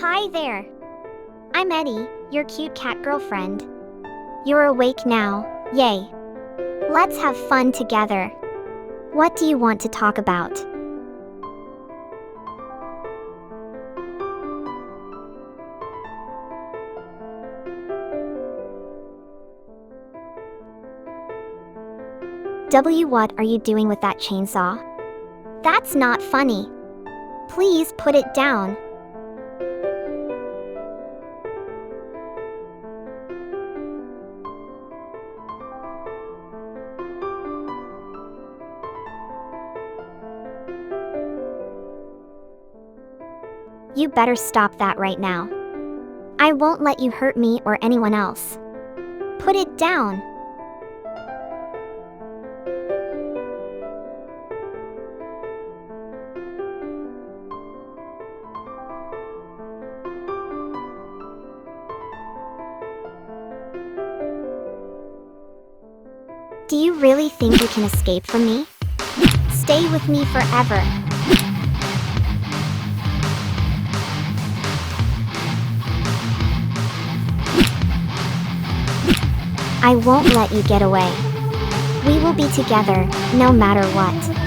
Hi there. I'm Eddie, your cute cat girlfriend. You're awake now, yay. Let's have fun together. What do you want to talk about? What are you doing with that chainsaw? That's not funny. Please put it down. You better stop that right now. I won't let you hurt me or anyone else. Put it down. Do you really think you can escape from me? Stay with me forever. I won't let you get away. We will be together, no matter what.